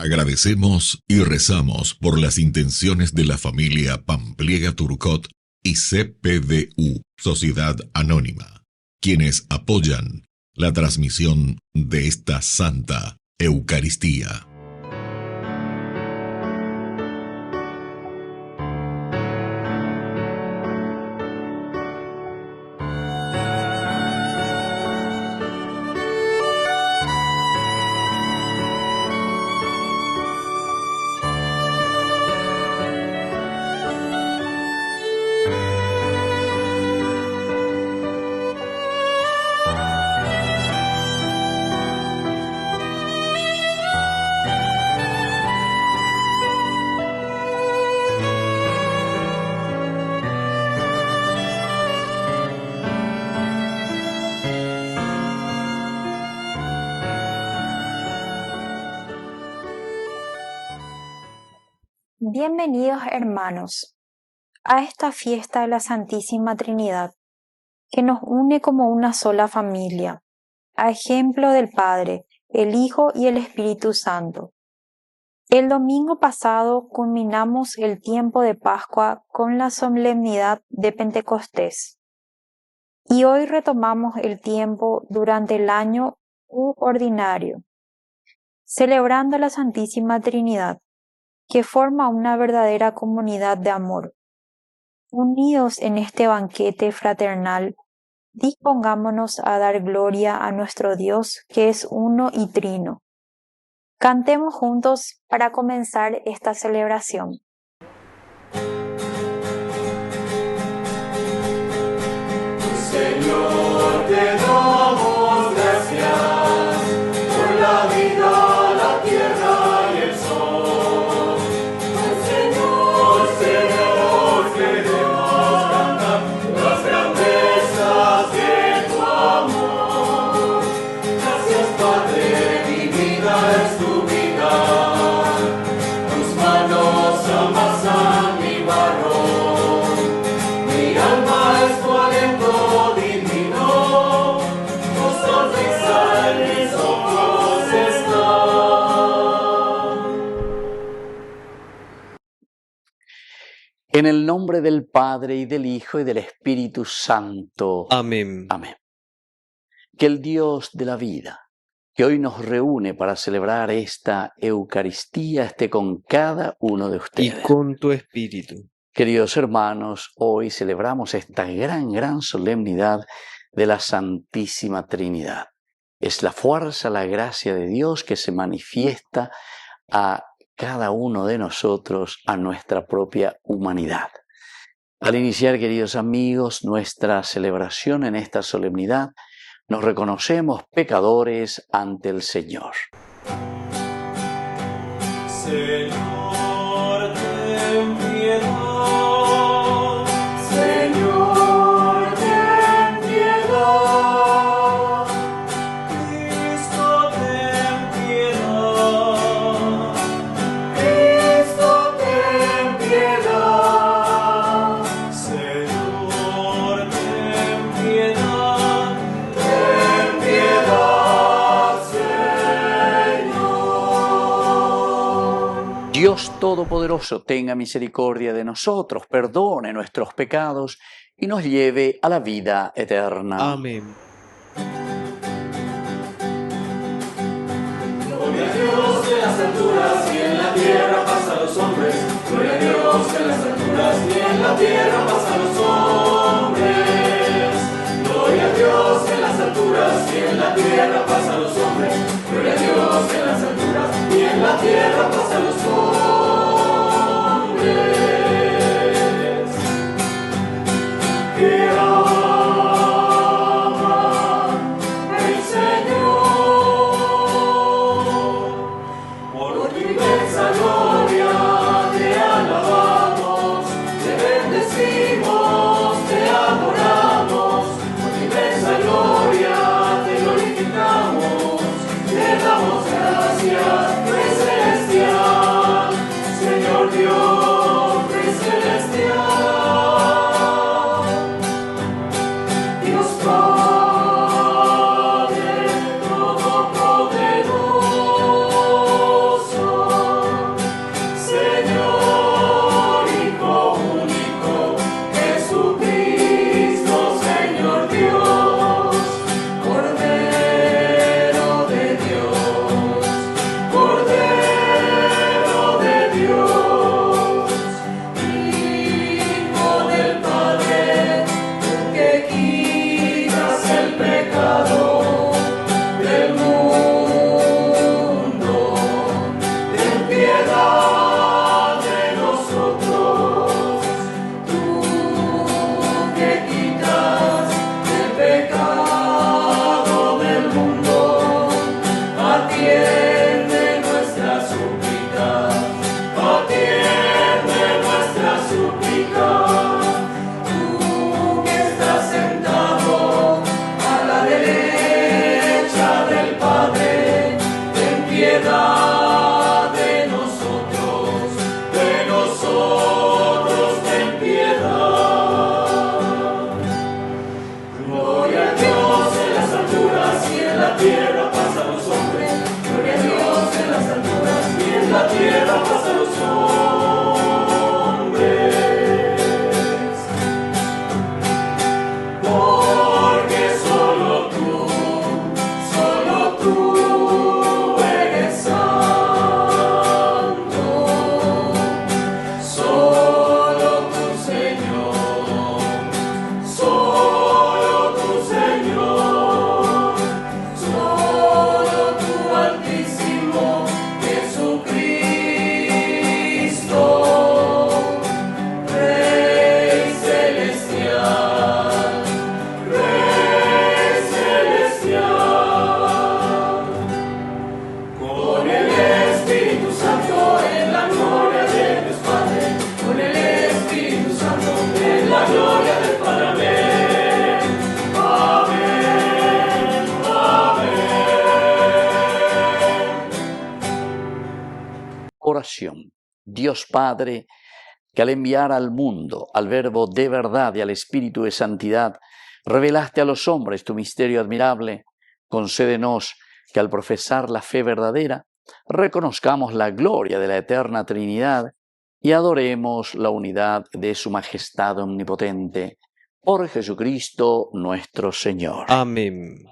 Agradecemos y rezamos por las intenciones de la familia Pampliega Turcot y CPDU, Sociedad Anónima, quienes apoyan la transmisión de esta Santa Eucaristía. Bienvenidos, hermanos, a esta fiesta de la Santísima Trinidad, que nos une como una sola familia, a ejemplo del Padre, el Hijo y el Espíritu Santo. El domingo pasado culminamos el tiempo de Pascua con la solemnidad de Pentecostés, y hoy retomamos el tiempo durante el año ordinario, celebrando la Santísima Trinidad, que forma una verdadera comunidad de amor. Unidos en este banquete fraternal, dispongámonos a dar gloria a nuestro Dios, que es uno y trino. Cantemos juntos para comenzar esta celebración. Señor, te damos gracias por la vida, la tierra y el sol. Señor, queremos cantar las grandezas de tu amor. Gracias, Padre, mi vida es tu vida. Tus manos amasan mi barro. Mi alma es tu aliento divino. Tu sonrisa en mis ojos está. En el nombre del Padre, y del Hijo, y del Espíritu Santo. Amén. Amén. Que el Dios de la vida, que hoy nos reúne para celebrar esta Eucaristía, esté con cada uno de Y ustedes. con tu espíritu. Queridos hermanos, hoy celebramos esta gran solemnidad de la Santísima Trinidad. Es la fuerza, la gracia de Dios que se manifiesta a cada uno de nosotros, a nuestra propia humanidad. Al iniciar, queridos amigos, nuestra celebración en esta solemnidad, nos reconocemos pecadores ante el Señor. Señor, ten piedad. Señor, ten piedad. Cristo, ten piedad. Cristo, ten piedad. Señor, ten piedad. Ten piedad, Señor. Dios Todopoderoso tenga misericordia de nosotros, perdone nuestros pecados y nos lleve a la vida eterna. Amén. Gloria a Dios en las alturas y en la tierra paz a los hombres. Gloria a Dios en las alturas y en la tierra paz a los hombres. Gloria a Dios en las alturas y en la tierra paz a los hombres. Gloria a Dios en las alturas y en la tierra paz a los hombres. Que aman el Señor. Por tu inmensa gloria te alabamos, te bendecimos, te adoramos. Por tu inmensa gloria te glorificamos. oración. Dios Padre, que al enviar al mundo, al Verbo de verdad y al Espíritu de santidad, revelaste a los hombres tu misterio admirable, concédenos que al profesar la fe verdadera, reconozcamos la gloria de la eterna Trinidad y adoremos la unidad de su majestad omnipotente. Por Jesucristo nuestro Señor. Amén.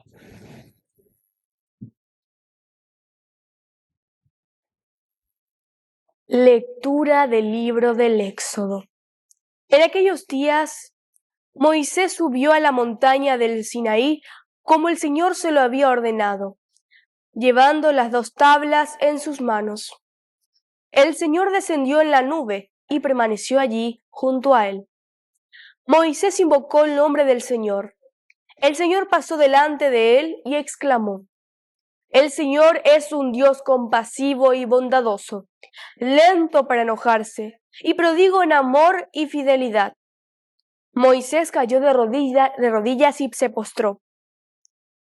Lectura del libro del Éxodo. En aquellos días, Moisés subió a la montaña del Sinaí como el Señor se lo había ordenado, llevando las 2 tablas en sus manos. El Señor descendió en la nube y permaneció allí junto a él. Moisés invocó el nombre del Señor. El Señor pasó delante de él y exclamó: El Señor es un Dios compasivo y bondadoso, lento para enojarse y prodigo en amor y fidelidad. Moisés cayó de rodillas y se postró,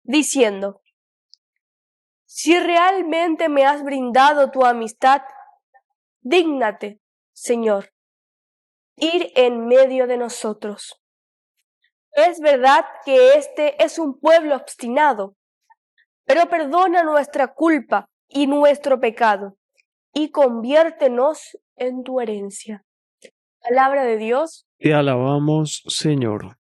diciendo: Si realmente me has brindado tu amistad, dígnate, Señor, ir en medio de nosotros. Es verdad que este es un pueblo obstinado, pero perdona nuestra culpa y nuestro pecado, y conviértenos en tu herencia. Palabra de Dios. Te alabamos, Señor.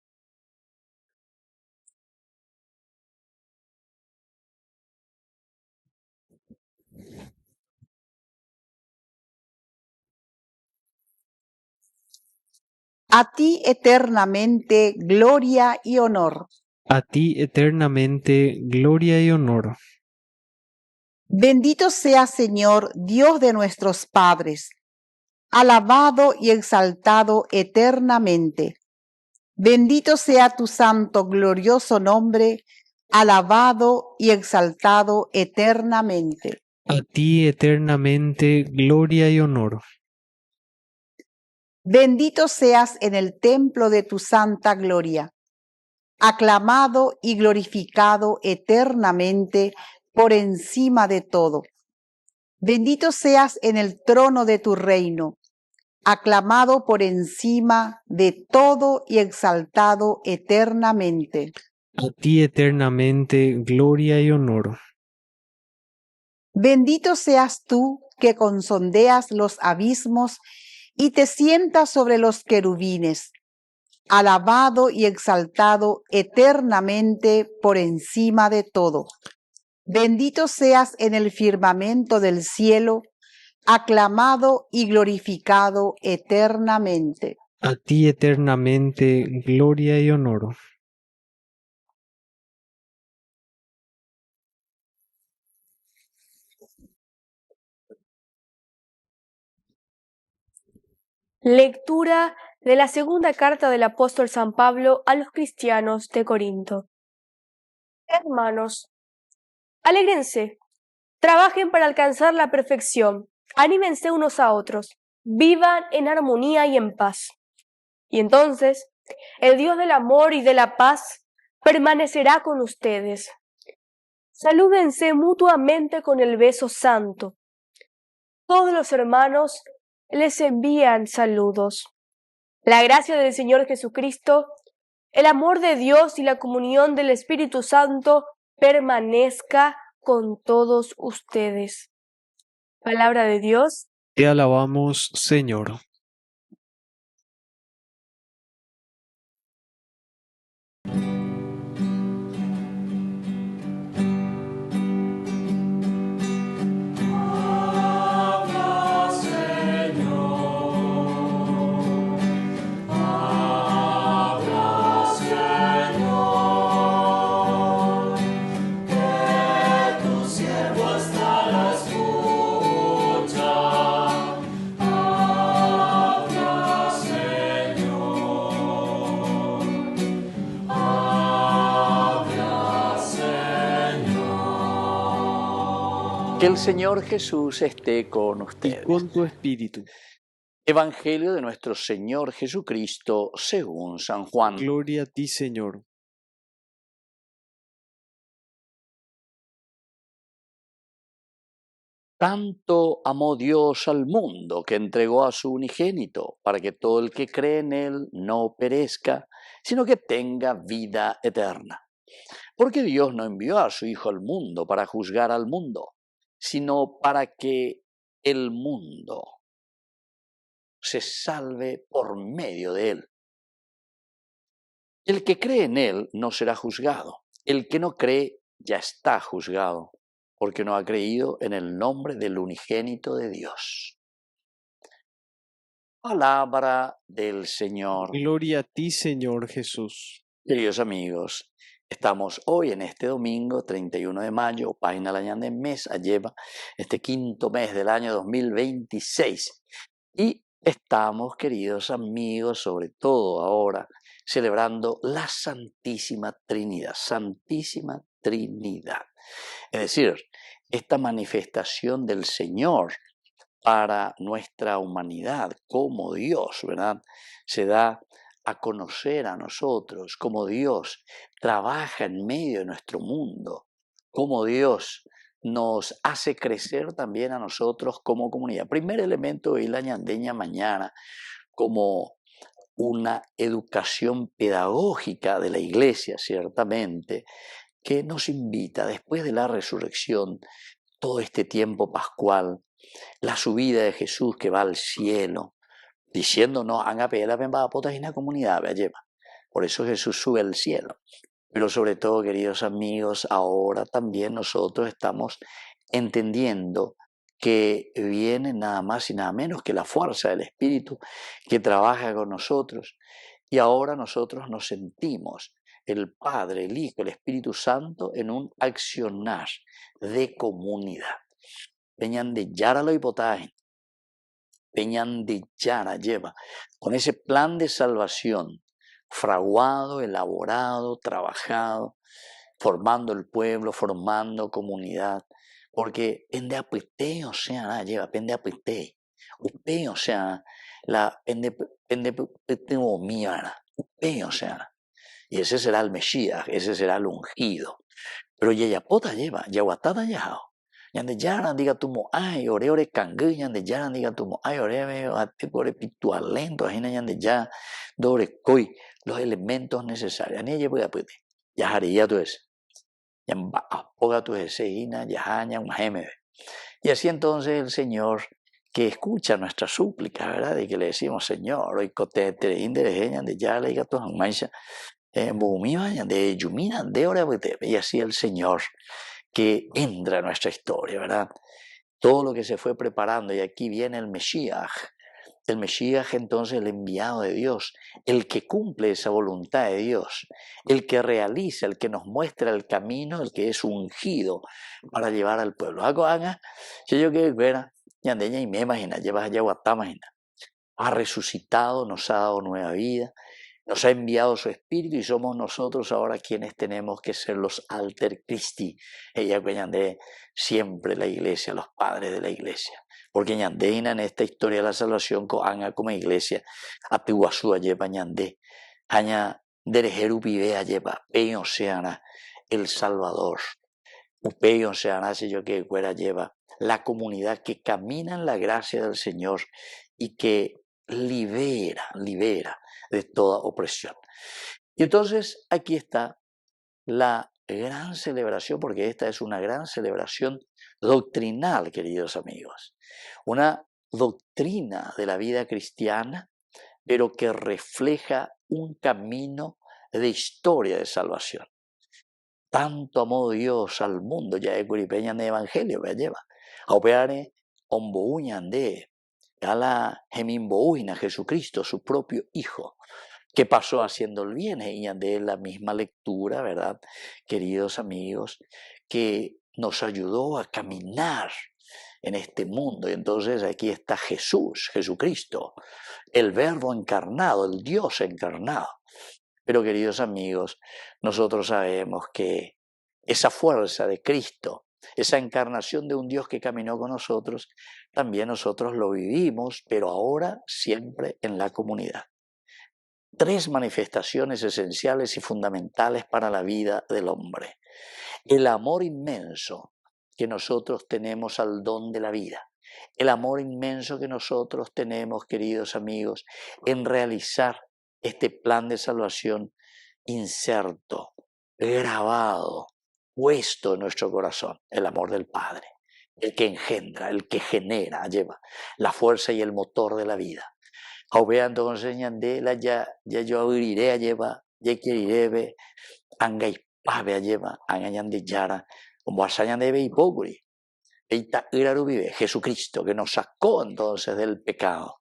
A ti eternamente gloria y honor. A ti eternamente gloria y honor. Bendito sea, Señor, Dios de nuestros padres, alabado y exaltado eternamente. Bendito sea tu santo, glorioso nombre, alabado y exaltado eternamente. A ti eternamente gloria y honor. Bendito seas en el templo de tu santa gloria, aclamado y glorificado eternamente por encima de todo. Bendito seas en el trono de tu reino, aclamado por encima de todo y exaltado eternamente. A ti eternamente gloria y honor. Bendito seas tú que consondeas los abismos y te sientas sobre los querubines, alabado y exaltado eternamente por encima de todo. Bendito seas en el firmamento del cielo, aclamado y glorificado eternamente. A ti eternamente gloria y honor. Lectura de la segunda carta del apóstol San Pablo a los cristianos de Corinto. Hermanos, alégrense, trabajen para alcanzar la perfección, anímense unos a otros, vivan en armonía y en paz. Y entonces, el Dios del amor y de la paz permanecerá con ustedes. Salúdense mutuamente con el beso santo. Todos los hermanos les envían saludos. La gracia del Señor Jesucristo, el amor de Dios y la comunión del Espíritu Santo permanezca con todos ustedes. Palabra de Dios. Te alabamos, Señor. Que el Señor Jesús esté con Y ustedes. con tu espíritu. Evangelio de nuestro Señor Jesucristo según San Juan. Gloria a ti, Señor. Tanto amó Dios al mundo que entregó a su unigénito, para que todo el que cree en él no perezca, sino que tenga vida eterna. Porque Dios no envió a su Hijo al mundo para juzgar al mundo, sino para que el mundo se salve por medio de él. El que cree en él no será juzgado. El que no cree ya está juzgado, porque no ha creído en el nombre del unigénito de Dios. Palabra del Señor. Gloria a ti, Señor Jesús. Queridos amigos, estamos hoy en este domingo 31 de mayo, página la de mes, lleva este quinto mes del año 2026. Y estamos, queridos amigos, sobre todo ahora, celebrando la Santísima Trinidad. Santísima Trinidad. Es decir, esta manifestación del Señor para nuestra humanidad como Dios, ¿verdad? Se da a conocer a nosotros, como Dios trabaja en medio de nuestro mundo, como Dios nos hace crecer también a nosotros como comunidad. Primer elemento de la ñandeña mañana, como una educación pedagógica de la Iglesia, ciertamente, que nos invita después de la resurrección, todo este tiempo pascual, la subida de Jesús que va al cielo, diciéndonos, la comunidad, por eso Jesús sube al cielo. Pero sobre todo, queridos amigos, ahora también nosotros estamos entendiendo que viene nada más y nada menos que la fuerza del Espíritu que trabaja con nosotros. Y ahora nosotros nos sentimos, el Padre, el Hijo, el Espíritu Santo, en un accionar de comunidad. Peñan de Yara lo hipotajen, Peñan de Yara lleva, con ese plan de salvación, fraguado, elaborado, trabajado, formando el pueblo, formando comunidad, porque pende apete, o sea, lleva, pende apete, upe, o sea, la pende mía, upe, o sea, y ese será el Mesías, ese será el ungido. Pero yayapota lleva, yaguatada yajao. Yande yaran diga tumo ay ore kangu yande yaran diga tumo ay ore ate ore pitualento ajena yande ya dore koi los elementos necesarios. Ani lleva apete. Yajaría tu es. Yamba apoga tu eseína yahaña un gemebe. Y así entonces el Señor que escucha nuestra súplica, ¿verdad? Y que le decimos, Señor, hoy cote tereín de yande ya le diga tu maisha. De Yumina, de hora, y así el Señor que entra en nuestra historia, ¿verdad? Todo lo que se fue preparando, y aquí viene el Mesías entonces el enviado de Dios, el que cumple esa voluntad de Dios, el que realiza, el que nos muestra el camino, el que es ungido para llevar al pueblo. Algo haga, si yo que fuera, yandeña y me imagina, llevas allá guatamagina, ha resucitado, nos ha dado nueva vida, nos ha enviado su Espíritu y somos nosotros ahora quienes tenemos que ser los alter Christi. Ella ñande siempre la iglesia, los padres de la iglesia. Porque ñandeina en esta historia de la salvación como iglesia, apiguazúa lleva ñande, aña derejeru pibea lleva, peyo seana el Salvador. Upeyo seana si yo que fuera lleva la comunidad que camina en la gracia del Señor y que libera de toda opresión. Y entonces aquí está la gran celebración, porque esta es una gran celebración doctrinal, queridos amigos. Una doctrina de la vida cristiana, pero que refleja un camino de historia de salvación. Tanto amó Dios al mundo, ya es curipeña de evangelio, me lleva. A opeare ombouñan de a la Jemimboúina, Jesucristo, su propio Hijo, que pasó haciendo el bien, y de la misma lectura, ¿verdad? Queridos amigos, que nos ayudó a caminar en este mundo. Y entonces aquí está Jesús, Jesucristo, el Verbo encarnado, el Dios encarnado. Pero queridos amigos, nosotros sabemos que esa fuerza de Cristo, esa encarnación de un Dios que caminó con nosotros, también nosotros lo vivimos, pero ahora siempre en la comunidad. 3 manifestaciones esenciales y fundamentales para la vida del hombre. El amor inmenso que nosotros tenemos al don de la vida, el amor inmenso que nosotros tenemos, queridos amigos, en realizar este plan de salvación inserto, grabado, puesto en nuestro corazón, el amor del Padre, el que engendra, el que genera, lleva la fuerza y el motor de la vida. Aubeando con señandela ya yo abriré, lleva, ya quiriré, angaipabe, lleva, angañande yara, como asañandebe y poguri. Eita vive Jesucristo, que nos sacó entonces del pecado.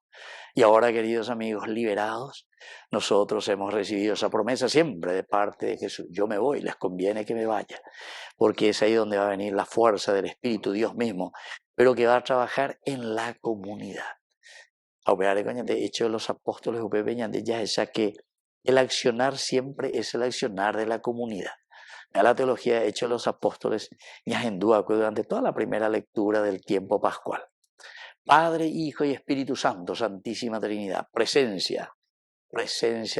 Y ahora, queridos amigos, liberados, nosotros hemos recibido esa promesa siempre de parte de Jesús. Yo me voy, les conviene que me vaya, porque es ahí donde va a venir la fuerza del Espíritu, Dios mismo, pero que va a trabajar en la comunidad. De hecho, los apóstoles ya es que el accionar siempre es el accionar de la comunidad. La teología de Hechos de los Apóstoles durante toda la primera lectura del tiempo pascual. Padre, Hijo y Espíritu Santo, Santísima Trinidad, presencia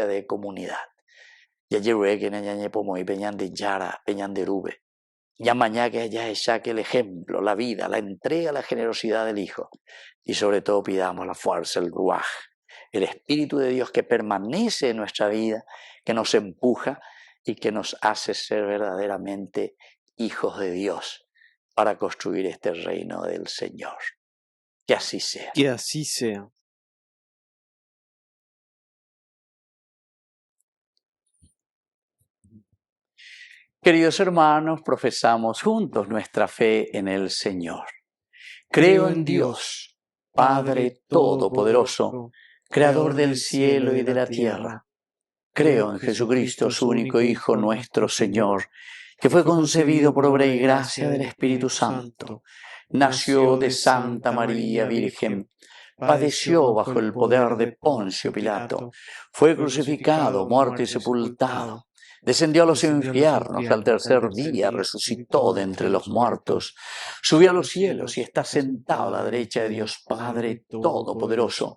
de comunidad. Ya llegué que ñañe pomo y peñan de Yara, peñan de Rube. Ya mañana que ya es que el ejemplo, la vida, la entrega, la generosidad del Hijo. Y sobre todo pidamos la fuerza, el ruaj, el Espíritu de Dios que permanece en nuestra vida, que nos empuja y que nos hace ser verdaderamente hijos de Dios para construir este reino del Señor. Que así sea. Que así sea. Queridos hermanos, profesamos juntos nuestra fe en el Señor. Creo en Dios, Padre Todopoderoso, Creador del cielo y de la tierra. Creo en Jesucristo, su único Hijo, nuestro Señor, que fue concebido por obra y gracia del Espíritu Santo. Nació de Santa María Virgen, padeció bajo el poder de Poncio Pilato, fue crucificado, muerto y sepultado. Descendió a los infiernos, al tercer día resucitó de entre los muertos, subió a los cielos y está sentado a la derecha de Dios Padre Todopoderoso.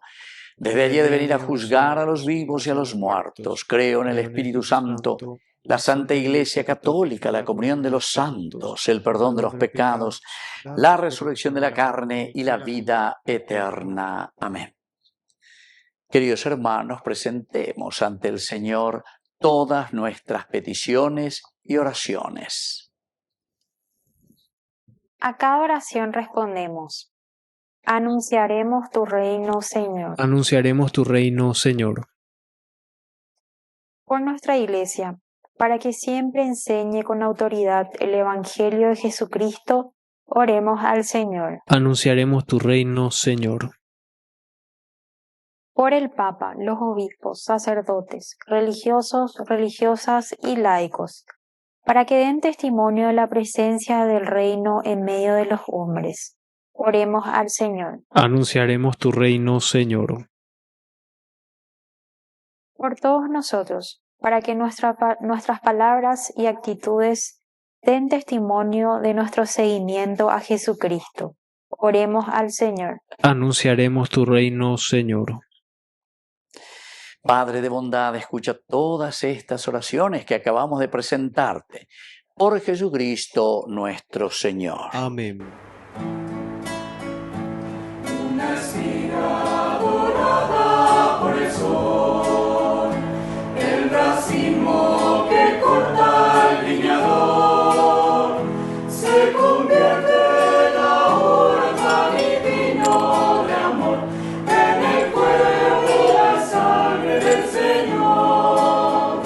Desde allí de venir a juzgar a los vivos y a los muertos. Creo en el Espíritu Santo, la Santa Iglesia Católica, la comunión de los santos, el perdón de los pecados, la resurrección de la carne y la vida eterna. Amén. Queridos hermanos, presentemos ante el Señor todas nuestras peticiones y oraciones. A cada oración respondemos: anunciaremos tu reino, Señor. Anunciaremos tu reino, Señor. Por nuestra Iglesia, para que siempre enseñe con autoridad el Evangelio de Jesucristo, oremos al Señor. Anunciaremos tu reino, Señor. Por el Papa, los obispos, sacerdotes, religiosos, religiosas y laicos, para que den testimonio de la presencia del reino en medio de los hombres. Oremos al Señor. Anunciaremos tu reino, Señor. Por todos nosotros, para que nuestras palabras y actitudes den testimonio de nuestro seguimiento a Jesucristo. Oremos al Señor. Anunciaremos tu reino, Señor. Padre de bondad, escucha todas estas oraciones que acabamos de presentarte. Por Jesucristo nuestro Señor. Amén. Una espiga dorada por el sol, el racimo que corta el viñador, se convierte en ahora en pan divino de amor, en el cuerpo y la sangre del Señor.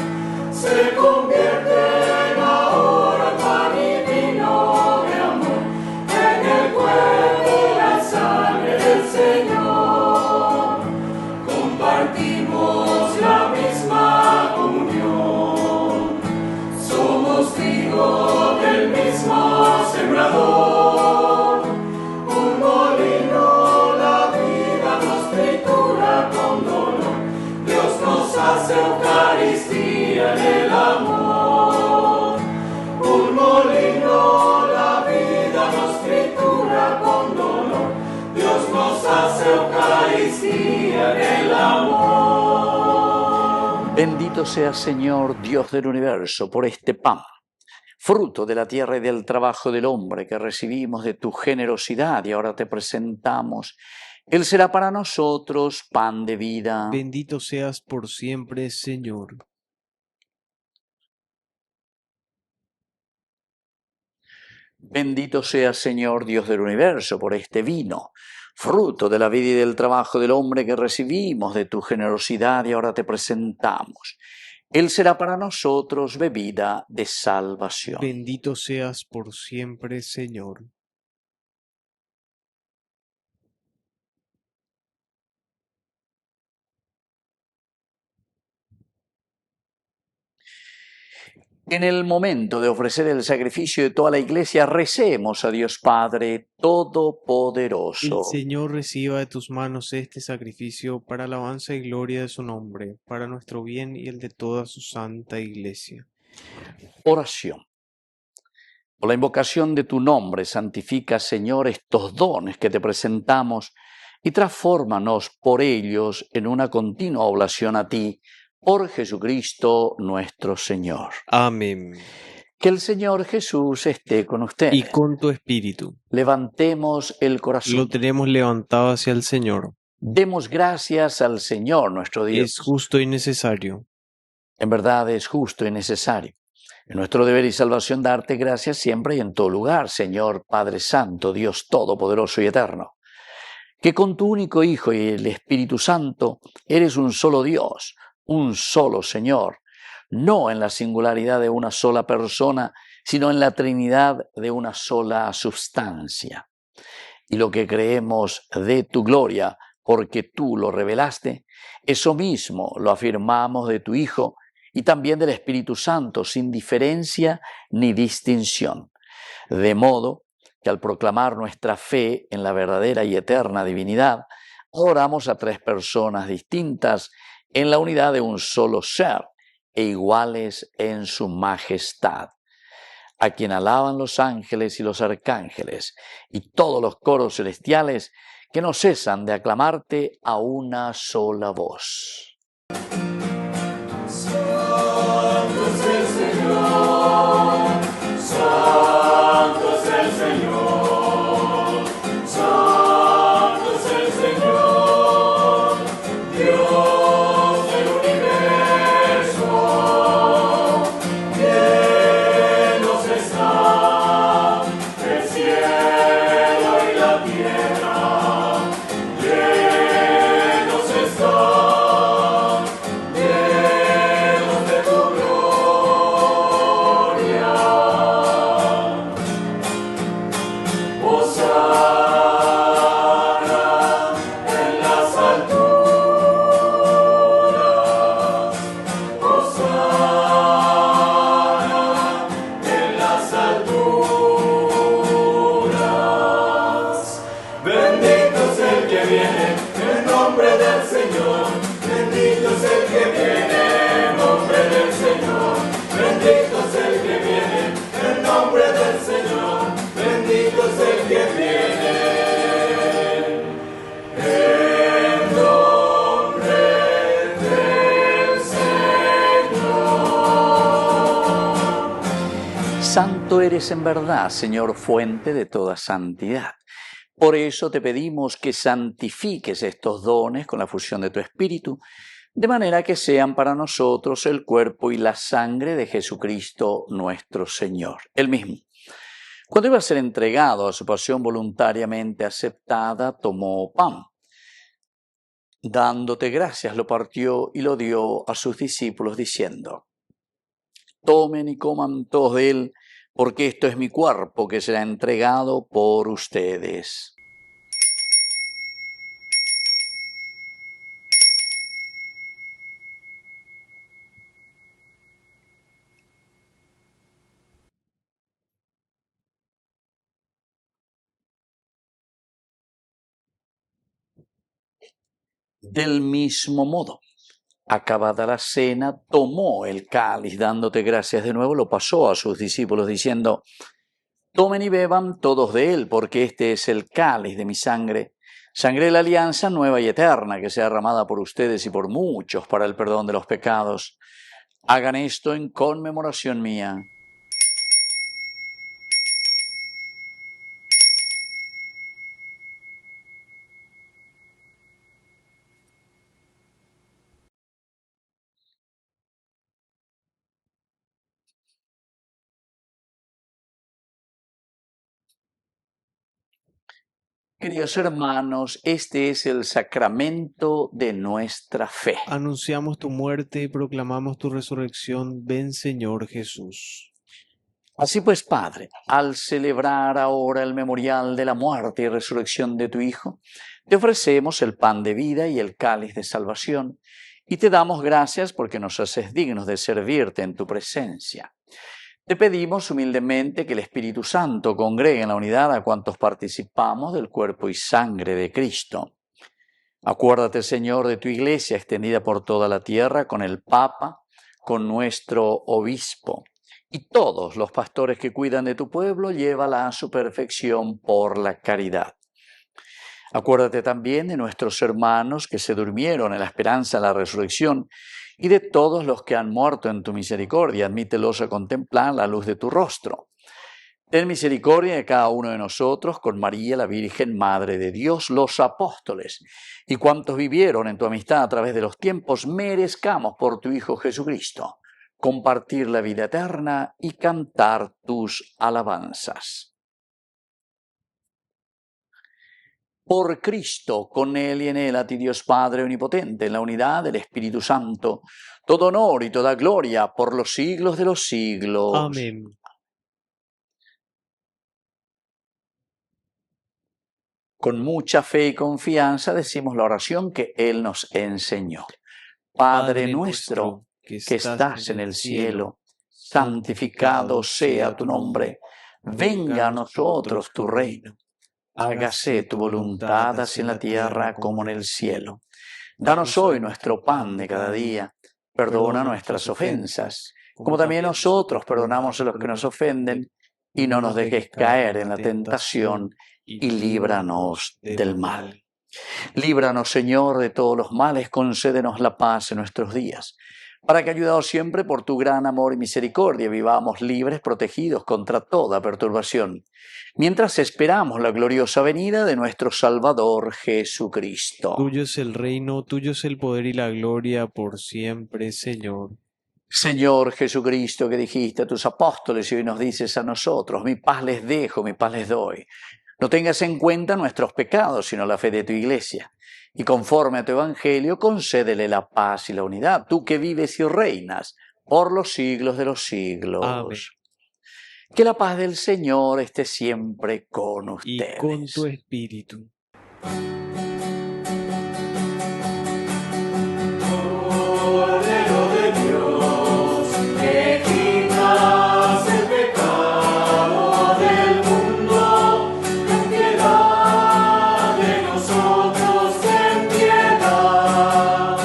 Se convierte en ahora en pan divino de amor, en el cuerpo y la sangre del Señor. Compartimos la misma comunión, somos trigo del mismo sembrador. Un molino la vida nos tritura con dolor, Dios nos hace Eucaristía en el amor. Un molino la vida nos tritura con dolor, Dios nos hace Eucaristía en el amor. Bendito sea, Señor, Dios del universo, por este pan, fruto de la tierra y del trabajo del hombre que recibimos de tu generosidad y ahora te presentamos. Él será para nosotros pan de vida. Bendito seas por siempre, Señor. Bendito seas, Señor, Dios del universo, por este vino, fruto de la vida y del trabajo del hombre que recibimos de tu generosidad y ahora te presentamos. Él será para nosotros bebida de salvación. Bendito seas por siempre, Señor. En el momento de ofrecer el sacrificio de toda la iglesia, recemos a Dios Padre El Todopoderoso. Señor reciba de tus manos este sacrificio para alabanza y gloria de su nombre, para nuestro bien y el de toda su santa iglesia. Oración. Por la invocación de tu nombre, santifica, Señor, estos dones que te presentamos y transfórmanos por ellos en una continua oblación a ti, por Jesucristo nuestro Señor. Amén. Que el Señor Jesús esté con ustedes. Y con tu espíritu. Levantemos el corazón. Lo tenemos levantado hacia el Señor. Demos gracias al Señor nuestro Dios. Es justo y necesario. En verdad es justo y necesario. Es nuestro deber y salvación darte gracias siempre y en todo lugar, Señor Padre Santo, Dios Todopoderoso y Eterno, que con tu único Hijo y el Espíritu Santo eres un solo Dios, un solo Señor, no en la singularidad de una sola persona, sino en la Trinidad de una sola substancia. Y lo que creemos de tu gloria, porque tú lo revelaste, eso mismo lo afirmamos de tu Hijo y también del Espíritu Santo, sin diferencia ni distinción. De modo que al proclamar nuestra fe en la verdadera y eterna divinidad, oramos a tres personas distintas en la unidad de un solo ser e iguales en su majestad, a quien alaban los ángeles y los arcángeles y todos los coros celestiales que no cesan de aclamarte a una sola voz. Santo es el Señor, Santo es el Señor, Santo es el Señor, Dios del universo, llenos está el cielo y la tierra, llenos están, llenos de tu gloria. Hosana en las alturas, Hosana en las alturas. Bendito es el que viene en nombre del Señor, bendito es el que viene en nombre del Señor, bendito es el que viene en nombre del Señor, bendito es el que viene en nombre del Señor. Santo eres en verdad, Señor, fuente de toda santidad. Por eso te pedimos que santifiques estos dones con la fusión de tu Espíritu, de manera que sean para nosotros el cuerpo y la sangre de Jesucristo nuestro Señor. Él mismo, cuando iba a ser entregado a su pasión voluntariamente aceptada, tomó pan. Dándote gracias, lo partió y lo dio a sus discípulos, diciendo: tomen y coman todos de él, porque esto es mi cuerpo que será entregado por ustedes. Del mismo modo, acabada la cena, tomó el cáliz, dándote gracias de nuevo, lo pasó a sus discípulos, diciendo: tomen y beban todos de él, porque este es el cáliz de mi sangre, sangre de la alianza nueva y eterna, que sea derramada por ustedes y por muchos para el perdón de los pecados. Hagan esto en conmemoración mía. Queridos hermanos, este es el sacramento de nuestra fe. Anunciamos tu muerte y proclamamos tu resurrección. Ven, Señor Jesús. Así pues, Padre, al celebrar ahora el memorial de la muerte y resurrección de tu Hijo, te ofrecemos el pan de vida y el cáliz de salvación, y te damos gracias porque nos haces dignos de servirte en tu presencia. Te pedimos humildemente que el Espíritu Santo congregue en la unidad a cuantos participamos del cuerpo y sangre de Cristo. Acuérdate, Señor, de tu Iglesia extendida por toda la tierra, con el Papa, con nuestro Obispo, y todos los pastores que cuidan de tu pueblo, llévala a su perfección por la caridad. Acuérdate también de nuestros hermanos que se durmieron en la esperanza de la resurrección y de todos los que han muerto en tu misericordia. Admítelos a contemplar la luz de tu rostro. Ten misericordia de cada uno de nosotros, con María, la Virgen, Madre de Dios, los apóstoles, y cuantos vivieron en tu amistad a través de los tiempos, merezcamos por tu Hijo Jesucristo compartir la vida eterna y cantar tus alabanzas. Por Cristo, con Él y en Él, a ti Dios Padre Omnipotente, en la unidad del Espíritu Santo, todo honor y toda gloria por los siglos de los siglos. Amén. Con mucha fe y confianza decimos la oración que Él nos enseñó. Padre nuestro, que estás en el cielo, santificado sea tu nombre. Venga a nosotros tu reino. Hágase tu voluntad así en la tierra como en el cielo. Danos hoy nuestro pan de cada día. Perdona nuestras ofensas, como también nosotros perdonamos a los que nos ofenden. Y no nos dejes caer en la tentación, y líbranos del mal. Líbranos, Señor, de todos los males, concédenos la paz en nuestros días, para que, ayudados siempre por tu gran amor y misericordia, vivamos libres, protegidos contra toda perturbación, mientras esperamos la gloriosa venida de nuestro Salvador Jesucristo. Tuyo es el reino, tuyo es el poder y la gloria por siempre, Señor. Señor Jesucristo, que dijiste a tus apóstoles y hoy nos dices a nosotros, mi paz les dejo, mi paz les doy. No tengas en cuenta nuestros pecados, sino la fe de tu Iglesia. Y conforme a tu Evangelio, concédele la paz y la unidad, tú que vives y reinas por los siglos de los siglos. Amén. Que la paz del Señor esté siempre con ustedes. Y con tu espíritu. Cordero de Dios, que quitas el pecado del mundo, ten piedad de nosotros, ten piedad.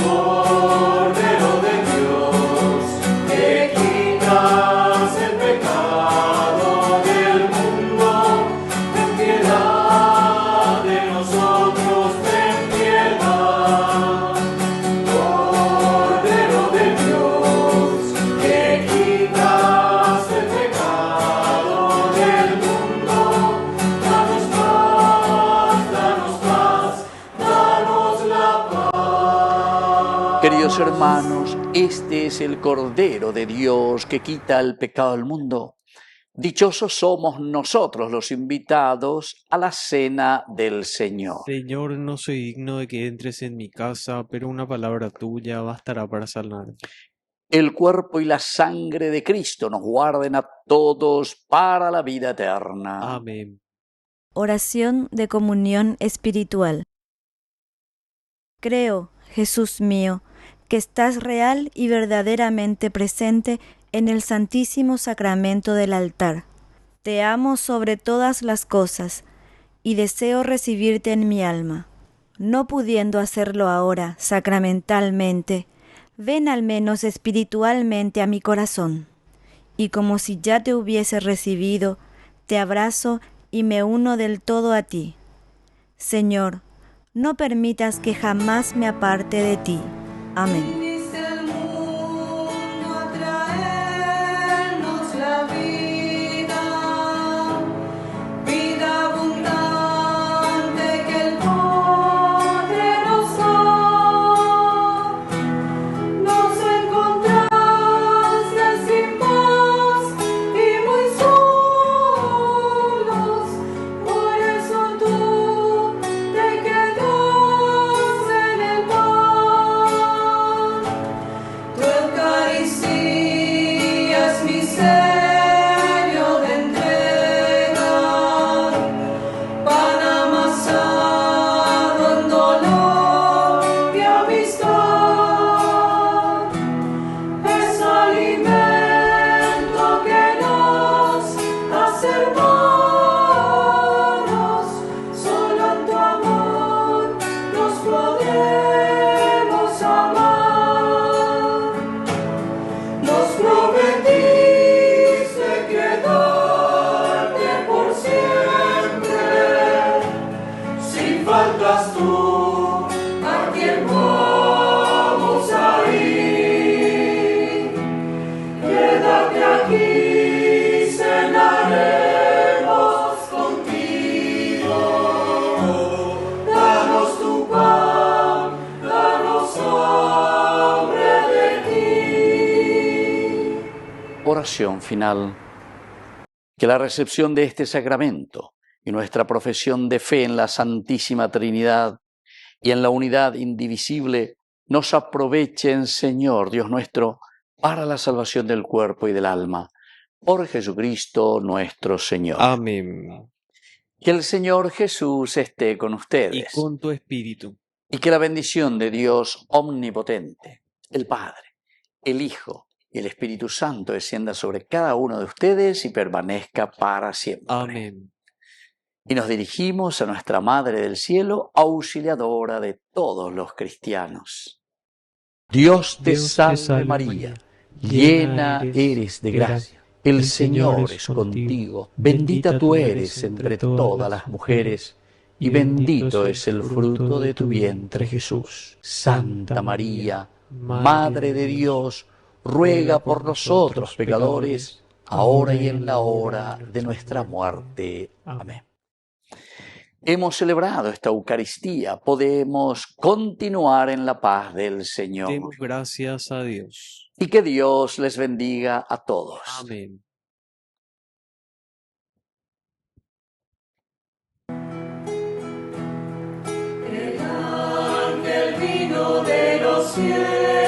Cordero de Dios, que quitas el pecado del mundo, ten piedad de nosotros, ten piedad. Cordero de Dios, que quitas el pecado del mundo, danos paz, danos la paz. Queridos hermanos, este es el Cordero de Dios que quita el pecado del mundo. Dichosos somos nosotros los invitados a la cena del Señor. Señor, no soy digno de que entres en mi casa, pero una palabra tuya bastará para sanar. El cuerpo y la sangre de Cristo nos guarden a todos para la vida eterna. Amén. Oración de comunión espiritual. Creo, Jesús mío, que estás real y verdaderamente presente en el Santísimo Sacramento del altar. Te amo sobre todas las cosas y deseo recibirte en mi alma. No pudiendo hacerlo ahora sacramentalmente, ven al menos espiritualmente a mi corazón. Y como si ya te hubiese recibido, te abrazo y me uno del todo a ti. Señor, no permitas que jamás me aparte de ti. Amén. Viniste al mundo a traernos la vida, vida abundante que el Padre nos da. Nos encontraste sin paz y muy solos, por eso tú Oración final. Que la recepción de este sacramento y nuestra profesión de fe en la Santísima Trinidad y en la unidad indivisible nos aprovechen, Señor Dios nuestro, para la salvación del cuerpo y del alma. Por Jesucristo nuestro Señor. Amén. Que el Señor Jesús esté con Y ustedes. con tu espíritu. Y que la bendición de Dios omnipotente, el Padre, el Hijo y el Espíritu Santo descienda sobre cada uno de ustedes y permanezca para siempre. Amén. Y nos dirigimos a nuestra Madre del Cielo, auxiliadora de todos los cristianos. Dios te salve María, llena eres de gracia. El Señor es contigo, bendita tú eres entre todas las mujeres, y bendito es el fruto de tu vientre Jesús. Santa María, Madre de Dios, ruega por nosotros pecadores, ahora y en la hora de nuestra muerte. Amén. Hemos celebrado esta Eucaristía, podemos continuar en la paz del Señor. Demos gracias a Dios. Y que Dios les bendiga a todos. Amén. El ángel vino de los cielos.